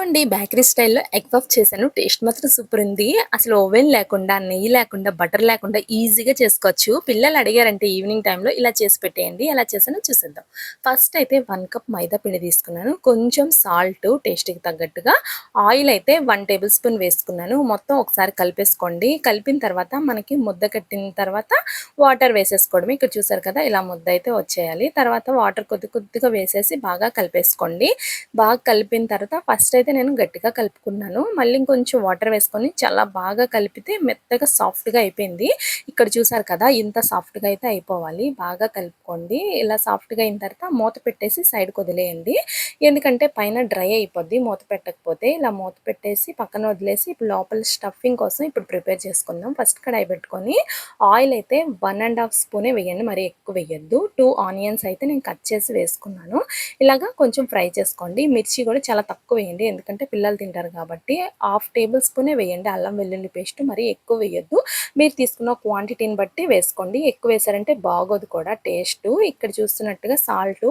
అండి బేకరీ స్టైల్‌లో egg puff చేశాను. టేస్ట్ మాత్రం సూపర్ ఉంది. అసలు ఓవెన్ లేకుండా, నెయ్యి లేకుండా, బటర్ లేకుండా ఈజీగా చేసుకోవచ్చు. పిల్లలు అడిగారంటే ఈవినింగ్ టైమ్‌లో ఇలా చేసి పెట్టేయండి. ఎలా చేశానో చూసేద్దాం. ఫస్ట్ అయితే 1 కప్ మైదా పిండి తీసుకున్నాను. కొంచెం సాల్ట్ టేస్ట్‌కి తగ్గట్టుగా, ఆయిల్ అయితే 1 టేబుల్ స్పూన్ వేసుకున్నాను. మొత్తం ఒకసారి కలిపేసుకోండి. కలిపిన తర్వాత మనకి ముద్ద కట్టిన తర్వాత వాటర్ వేసేసుకోవడమే. ఇక్కడ చూసారు కదా! ఇలా ముద్ద అయితే వచ్చేయాలి. తర్వాత వాటర్ కొద్ది కొద్దిగా వేసేసి బాగా కలిపేసుకోండి. బాగా కలిపిన తర్వాత ఫస్ట్ అయితే నేను గట్టిగా కలుపుకున్నాను. మళ్ళీ ఇంకొంచెం వాటర్ వేసుకొని చాలా బాగా కలిపితే మెత్తగా సాఫ్ట్‌గా అయిపోయింది. ఇక్కడ చూసారు కదా! ఇంత సాఫ్ట్‌గా అయితే అయిపోవాలి. బాగా కలుపుకోండి. ఇలా సాఫ్ట్‌గా అయిన తర్వాత మూత పెట్టేసి సైడ్‌కి వదిలేయండి. ఎందుకంటే పైన డ్రై అయిపోద్ది మూత పెట్టకపోతే. ఇలా మూత పెట్టేసి పక్కన వదిలేసి ఇప్పుడు లోపల స్టఫింగ్ కోసం ఇప్పుడు ప్రిపేర్ చేసుకుందాం. ఫస్ట్ కడాయి పెట్టుకొని ఆయిల్ అయితే 1 ½ స్పూనే వేయండి. మరీ ఎక్కువ వేయొద్దు. 2 ఆనియన్స్ అయితే నేను కట్ చేసి వేసుకున్నాను. ఇలాగా కొంచెం ఫ్రై చేసుకోండి. మిర్చి కూడా చాలా తక్కువ వేయండి. ఎందుకంటే పిల్లలు తింటారు కాబట్టి. హాఫ్ టేబుల్ స్పూనే వేయండి అల్లం వెల్లుల్లి పేస్ట్. మరీ ఎక్కువ వేయొద్దు. మీరు తీసుకున్న క్వాంటిటీని బట్టి వేసుకోండి. ఎక్కువ వేసారంటే బాగోదు కూడా టేస్టు. ఇక్కడ చూస్తున్నట్టుగా సాల్టు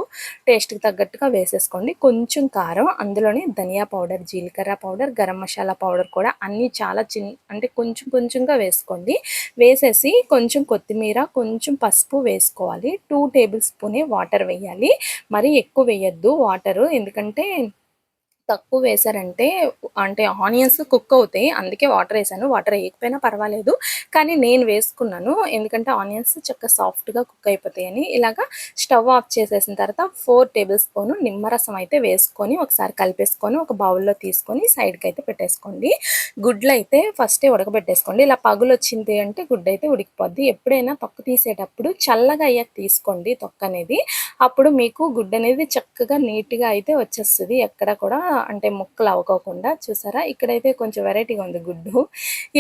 టేస్ట్‌కి తగ్గట్టుగా వేసేసుకోండి. కొంచెం కారం, అందులోనే ధనియా పౌడర్, జీలకర్ర పౌడర్, గరం మసాలా పౌడర్ కూడా అన్నీ చాలా అంటే కొంచెం కొంచెంగా వేసుకోండి. వేసేసి కొంచెం కొత్తిమీర, కొంచెం పసుపు వేసుకోవాలి. 2 టేబుల్ స్పూనే వాటర్ వేయాలి. మరీ ఎక్కువ వేయొద్దు వాటరు. ఎందుకంటే తక్కువ వేశారంటే అంటే ఆనియన్స్ కుక్ అవుతాయి. అందుకే వాటర్ ఏసాను. వాటర్ ఏయకపోయినా పర్వాలేదు. కానీ నేను వేసుకున్నాను. ఎందుకంటే ఆనియన్స్ చక్కగా సాఫ్ట్‌గా కుక్ అయిపోతాయని. ఇలాగా స్టవ్ ఆఫ్ చేసేసిన తర్వాత 4 టేబుల్ స్పూన్ నిమ్మరసం అయితే వేసుకొని ఒకసారి కలిపేసుకొని ఒక బౌల్‌లో తీసుకొని సైడ్‌కైతే పెట్టేసుకోండి. గుడ్లయితే ఫస్టే ఉడకబెట్టేసుకోండి. ఇలా పగులొచ్చింది అంటే గుడ్డయితే ఉడికిపోద్ది. ఎప్పుడైనా తొక్క తీసేటప్పుడు చల్లగా అయ్యాక తీసుకోండి తొక్కనేది. అప్పుడు మీకు గుడ్డనేది చక్కగా నీట్‌గా అయితే వచ్చేస్తది. ఎక్కడ కూడా అంటే ముక్కలు అవ్వకోకుండా. చూసారా? ఇక్కడైతే కొంచెం వెరైటీగా ఉంది గుడ్డు.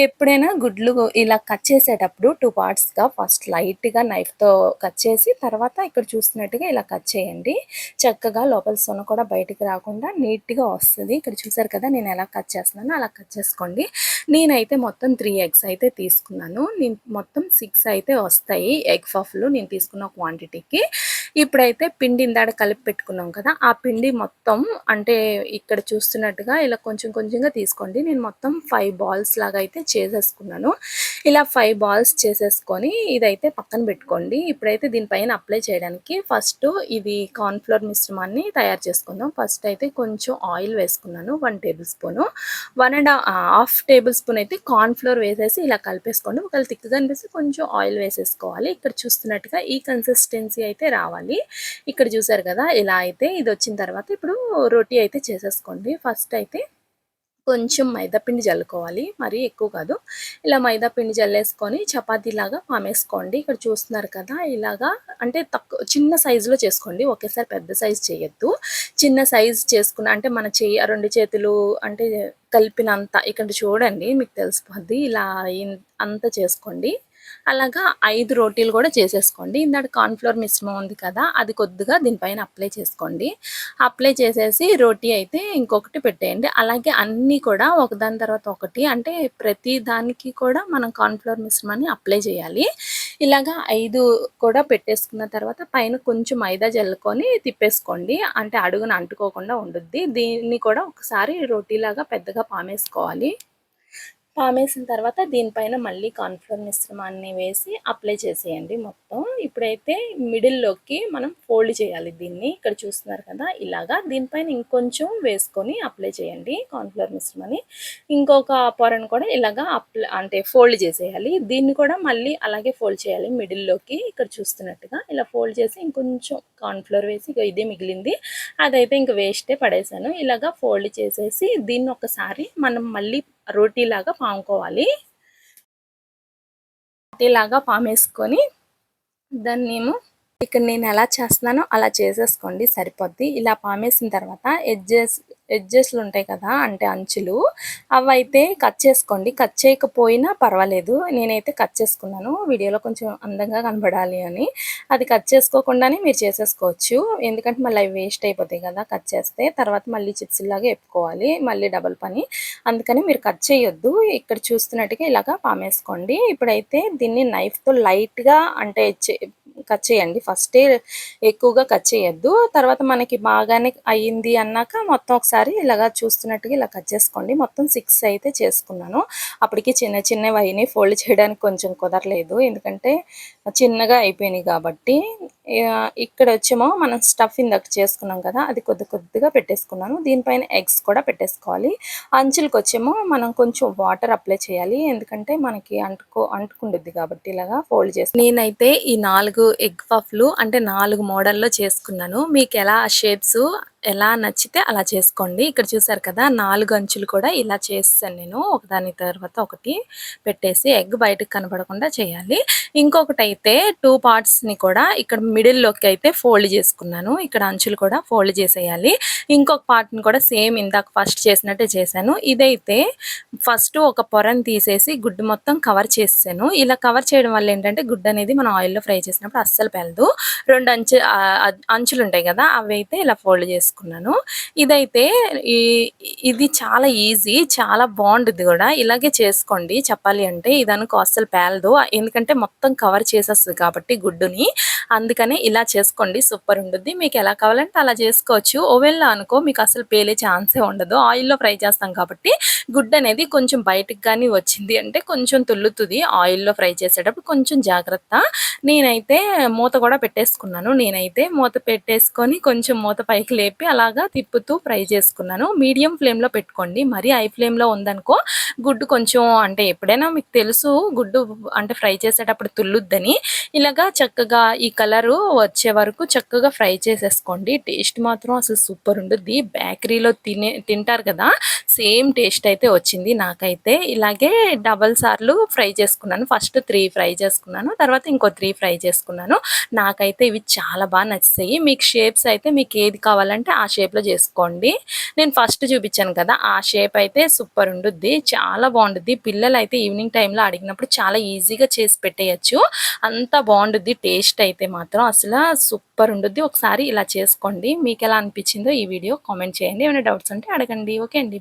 ఎప్పుడైనా గుడ్లు ఇలా కట్ చేసేటప్పుడు 2 పార్ట్స్‌గా ఫస్ట్ లైట్‌గా నైఫ్‌తో కట్ చేసి తర్వాత ఇక్కడ చూస్తున్నట్టుగా ఇలా కట్ చేయండి. చక్కగా లోపల సొన కూడా బయటికి రాకుండా నీట్‌గా వస్తది. ఇక్కడ చూసారు కదా! నేను ఎలా కట్ చేస్తున్నానో అలా కట్ చేసుకోండి. నేనైతే మొత్తం 3 ఎగ్స్ అయితే తీసుకున్నాను. నేను మొత్తం 6 అయితే వస్తాయి ఎగ్ పఫ్‌లు నేను తీసుకున్న క్వాంటిటీకి. ఇప్పుడైతే పిండి ఇందాక కలిపి పెట్టుకున్నాం కదా! ఆ పిండి మొత్తం అంటే ఇక్కడ చూస్తున్నట్టుగా ఇలా కొంచెం కొంచెంగా తీసుకోండి. నేను మొత్తం 5 బాల్స్ లాగా అయితే చేసేసుకున్నాను. ఇలా 5 బాల్స్ చేసేసుకొని ఇదైతే పక్కన పెట్టుకోండి. ఇప్పుడైతే దీనిపైన అప్లై చేయడానికి ఫస్ట్ ఇది కార్న్ ఫ్లోర్ మిశ్రమాన్ని తయారు చేసుకుందాం. ఫస్ట్ అయితే కొంచెం ఆయిల్ వేసుకున్నాను 1 టేబుల్ స్పూను. 1 ½ టేబుల్ స్పూన్ అయితే కార్న్ ఫ్లోర్ వేసేసి ఇలా కలిపేసుకోండి. ఒకవేళ థిక్‌గా అనిపిస్తే కొంచెం ఆయిల్ వేసేసుకోవాలి. ఇక్కడ చూస్తున్నట్టుగా ఈ కన్సిస్టెన్సీ అయితే రావాలి. ఇక్కడ చూసారు కదా! ఇలా అయితే ఇది వచ్చిన తర్వాత ఇప్పుడు రోటీ అయితే చేసేసుకోండి. ఫస్ట్ అయితే కొంచెం మైదా పిండి జల్లుకోవాలి. మరీ ఎక్కువ కాదు. ఇలా మైదా పిండి జల్లేసుకొని చపాతీలాగా పామేసుకోండి. ఇక్కడ చూస్తున్నారు కదా! ఇలాగా అంటే చిన్న సైజులో చేసుకోండి. ఒకేసారి పెద్ద సైజు చేయొద్దు. చిన్న సైజు చేసుకున్న అంటే మన 2 చేతులు అంటే కలిపినంత ఇక్కడ చూడండి మీకు తెలిసిపోద్ది. ఇలా అంత చేసుకోండి. అలాగా 5 రోటీలు కూడా చేసేసుకోండి. ఇందాక కార్న్ ఫ్లోర్ మిశ్రమం ఉంది కదా! అది కొద్దిగా దీనిపైన అప్లై చేసుకోండి. అప్లై చేసేసి రోటీ అయితే ఇంకొకటి పెట్టేయండి. అలాగే అన్నీ కూడా ఒకదాని తర్వాత ఒకటి అంటే ప్రతి దానికి కూడా మనం కార్న్ ఫ్లోర్ మిశ్రమాన్ని అప్లై చేయాలి. ఇలాగా 5 కూడా పెట్టేసుకున్న తర్వాత పైన కొంచెం మైదా జల్లుకొని తిప్పేసుకోండి. అంటే అడుగున అంటుకోకుండా ఉండుద్ది. దీన్ని కూడా ఒకసారి రోటీలాగా పెద్దగా పామేసుకోవాలి. పామేసిన తర్వాత దీనిపైన మళ్ళీ కార్న్‌ఫ్లోర్ మిశ్రమాన్ని వేసి అప్లై చేసేయండి మొత్తం. ఇప్పుడైతే మిడిల్‌లోకి మనం ఫోల్డ్ చేయాలి దీన్ని. ఇక్కడ చూస్తున్నారు కదా! ఇలాగా. దీనిపైన ఇంకొంచెం వేసుకొని అప్లై చేయండి కార్న్‌ఫ్లోర్ మిశ్రమాన్ని. ఇంకొక పొరను కూడా ఇలాగా అంటే ఫోల్డ్ చేసేయాలి. దీన్ని కూడా మళ్ళీ అలాగే ఫోల్డ్ చేయాలి మిడిల్‌లోకి. ఇక్కడ చూస్తున్నట్టుగా ఇలా ఫోల్డ్ చేసి ఇంకొంచెం కార్న్‌ఫ్లోర్ వేసి ఇగో ఇదే మిగిలింది. అదైతే ఇంక వేస్టే పడేసాను. ఇలాగా ఫోల్డ్ చేసేసి దీన్ని ఒకసారి మనం మళ్ళీ రోటీలాగా పాముకోవాలి. రోటీలాగా పామేసుకొని దాన్నేమో ఇక్కడ నేను ఎలా చేస్తున్నానో అలా చేసేసుకోండి సరిపోద్ది. ఇలా పామేసిన తర్వాత ఎడ్జెస్లు ఉంటాయి కదా! అంటే అంచులు అవైతే కట్ చేసుకోండి. కట్ చేయకపోయినా పర్వాలేదు. నేనైతే కట్ చేసుకున్నాను. వీడియోలో కొంచెం అందంగా కనబడాలి అని. అది కట్ చేసుకోకుండానే మీరు చేసేసుకోవచ్చు. ఎందుకంటే మళ్ళీ అవి వేస్ట్ అయిపోతాయి కదా! కట్ చేస్తే. తర్వాత మళ్ళీ చిప్స్‌లాగా ఎప్పుకోవాలి. మళ్ళీ డబుల్ పని. అందుకని మీరు కట్ చేయొద్దు. ఇక్కడ చూస్తున్నట్టుగా ఇలాగా పామేసుకోండి. ఇప్పుడైతే దీన్ని నైఫ్‌తో లైట్‌గా అంటే కట్ చేయండి. ఫస్టే ఎక్కువగా కట్ చేయొద్దు. తర్వాత మనకి బాగానే అయ్యింది అన్నాక మొత్తం ఒకసారి ఇలాగా చూస్తున్నట్టుగా ఇలా కట్ చేసుకోండి. మొత్తం 6 అయితే చేసుకున్నాను. అప్పటికి చిన్న చిన్నవి అయినాయి. ఫోల్డ్ చేయడానికి కొంచెం కుదరలేదు. ఎందుకంటే చిన్నగా అయిపోయినాయి కాబట్టి. ఇక్కడొచ్చేమో మనం స్టఫ్ ఇందాక చేసుకున్నాం కదా! అది కొద్ది కొద్దిగా పెట్టేసుకున్నాను. దీనిపైన ఎగ్స్ కూడా పెట్టేసుకోవాలి. అంచులకొచ్చేమో మనం కొంచెం వాటర్ అప్లై చేయాలి. ఎందుకంటే మనకి అంటుకుండుద్ది కాబట్టి ఇలాగా ఫోల్డ్ చేసి నేనైతే ఈ 4 ఎగ్ పఫ్‌లు అంటే 4 మోడల్‌లో చేసుకున్నాను. మీకెలా షేప్స్ ఎలా నచ్చితే అలా చేసుకోండి. ఇక్కడ చూసారు కదా! 4 అంచులు కూడా ఇలా చేసేసాను నేను. ఒకదాని తర్వాత ఒకటి పెట్టేసి ఎగ్ బయటకి కనపడకుండా చేయాలి. ఇంకొకటైతే 2 పార్ట్స్‌ని కూడా ఇక్కడ మిడిల్‌లోకి అయితే ఫోల్డ్ చేసుకున్నాను. ఇక్కడ అంచులు కూడా ఫోల్డ్ చేసేయాలి. ఇంకొక పార్ట్‌ని కూడా సేమ్ ఇందాక ఫస్ట్ చేసినట్టే చేశాను. ఇదైతే ఫస్ట్ ఒక పొరని తీసేసి గుడ్డు మొత్తం కవర్ చేసేసాను. ఇలా కవర్ చేయడం వల్ల ఏంటంటే గుడ్డు అనేది మనం ఆయిల్‌లో ఫ్రై చేసినప్పుడు అస్సలు పేలదు. 2 అంచులుంటాయి కదా! అవైతే ఇలా ఫోల్డ్ చేసుకున్నాను. ఇదైతే ఈ ఇది చాలా ఈజీ. చాలా బావుండిద్ది గూడా. ఇలాగే చేసుకోండి చెప్పాలి అంటే. ఇదనుకో అస్సలు పేలదు. ఎందుకంటే మొత్తం కవర్ చేసేస్తది కాబట్టి గుడ్డుని. అందుకని ఇలా చేసుకోండి. సూపర్ ఉండుద్ది. మీకు ఎలా కావాలంటే అలా చేసుకోవచ్చు. ఓవెన్‌లో అనుకో మీకు అసలు పేలే ఛాన్సే ఉండదు. ఆయిల్‌లో ఫ్రై చేస్తాం కాబట్టి గుడ్డు అనేది కొంచెం బయటికి గాని వచ్చింది అంటే కొంచెం తుల్లుతది. ఆయిల్‌లో ఫ్రై చేసేటప్పుడు కొంచెం జాగ్రత్త. నేనైతే మూత కూడా పెట్టేసుకున్నాను. నేనైతే మూత పెట్టేసుకొని కొంచెం మూత పైకి లేపి అలాగా తిప్పుతూ ఫ్రై చేసుకున్నాను. మీడియం ఫ్లేమ్‌లో పెట్టుకోండి. మరీ హై ఫ్లేమ్‌లో ఉందనుకో గుడ్డు కొంచెం అంటే ఎప్పుడైనా మీకు తెలుసు గుడ్డు అంటే ఫ్రై చేసేటప్పుడు తుల్లుద్దని. ఇలాగా చక్కగా ఈ కలరు వచ్చే వరకు చక్కగా ఫ్రై చేసేసుకోండి. టేస్ట్ మాత్రం అసలు సూపర్ ఉండుద్ది. బేకరీలో తింటారు కదా! సేమ్ టేస్ట్ అయితే వచ్చింది నాకైతే. ఇలాగే డబల్ సార్లు ఫ్రై చేసుకున్నాను. ఫస్ట్ 3 ఫ్రై చేసుకున్నాను. తర్వాత ఇంకో 3 ఫ్రై చేసుకున్నాను. నాకైతే ఇవి చాలా నచ్చేసాయి. మీకు షేప్స్ అయితే మీకు ఏది కావాలంటే ఆ షేప్‌లో చేసుకోండి. నేను ఫస్ట్ చూపించాను కదా! ఆ షేప్ అయితే సూపర్ ఉండుద్ది. చాలా బావుండుద్ది. పిల్లలైతే ఈవినింగ్ టైమ్‌లో అడిగినప్పుడు చాలా ఈజీగా చేసి పెట్టేయొచ్చు. అంత బావుండుద్ది. టేస్ట్ అయితే మాత్రం అసల సూపర్ ఉండుద్ది. ఒకసారి ఇలా చేసుకోండి. మీకెలా అనిపించిందో ఈ వీడియో కామెంట్ చేయండి. ఏమైనా డౌట్స్ ఉంటే అడగండి. ఓకే అండి.